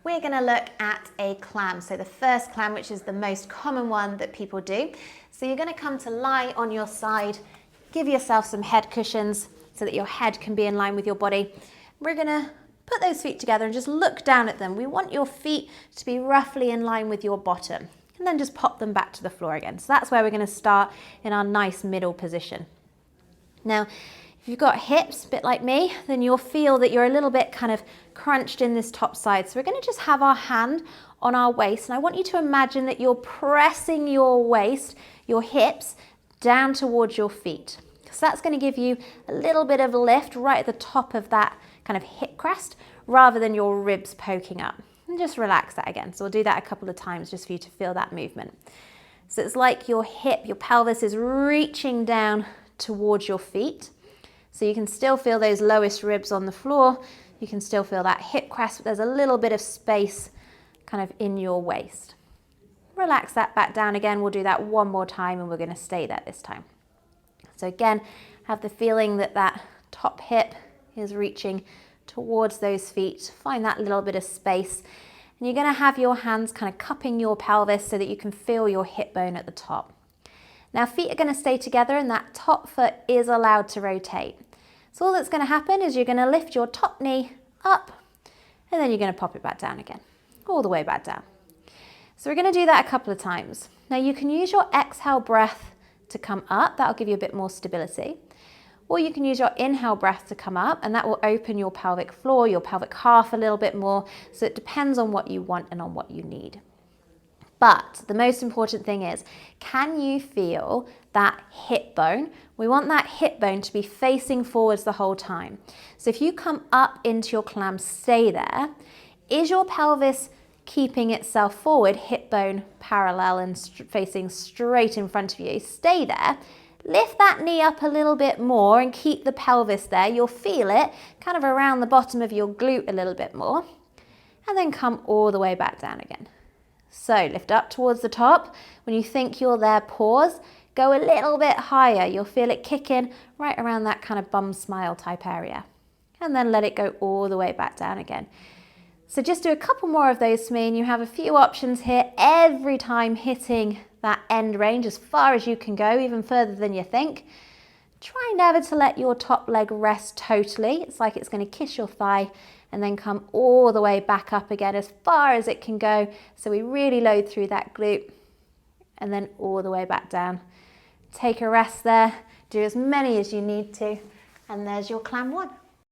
we're going to look at a clam. So the first clam, which is the most common one that people do. So you're going to come to lie on your side, give yourself some head cushions so that your head can be in line with your body. We're going to put those feet together and just look down at them. We want your feet to be roughly in line with your bottom, and then just pop them back to the floor again. So that's where we're going to start in our nice middle position. Now, if you've got hips, a bit like me, then you'll feel that you're a little bit kind of crunched in this top side. So we're going to just have our hand on our waist, and I want you to imagine that you're pressing your waist, your hips, down towards your feet. So that's going to give you a little bit of a lift right at the top of that kind of hip crest, rather than your ribs poking up. And just relax that again. So we'll do that a couple of times just for you to feel that movement. So it's like your hip, your pelvis is reaching down towards your feet. So you can still feel those lowest ribs on the floor. You can still feel that hip crest, but there's a little bit of space kind of in your waist. Relax that back down again. We'll do that one more time, and we're going to stay there this time. So again, have the feeling that that top hip is reaching towards those feet. Find that little bit of space. And you're going to have your hands kind of cupping your pelvis so that you can feel your hip bone at the top. Now feet are going to stay together, and that top foot is allowed to rotate. So all that's going to happen is you're going to lift your top knee up, and then you're going to pop it back down again, all the way back down. So we're going to do that a couple of times. Now you can use your exhale breath to come up. That'll give you a bit more stability. Or you can use your inhale breath to come up, and that will open your pelvic floor, your pelvic half a little bit more. So it depends on what you want and on what you need. But the most important thing is, can you feel that hip bone? We want that hip bone to be facing forwards the whole time. So if you come up into your clam, stay there. Is your pelvis keeping itself forward, hip bone parallel and facing straight in front of you? Stay there. Lift that knee up a little bit more and keep the pelvis there. You'll feel it kind of around the bottom of your glute a little bit more. And then come all the way back down again. So lift up towards the top. When you think you're there, pause. Go a little bit higher. You'll feel it kick in right around that kind of bum smile type area. And then let it go all the way back down again. So just do a couple more of those for me, and you have a few options here. Every time hitting that end range as far as you can go, even further than you think. Try never to let your top leg rest totally. It's like it's going to kiss your thigh, and then come all the way back up again as far as it can go. So we really load through that glute, and then all the way back down. Take a rest there, do as many as you need to, and there's your clam one.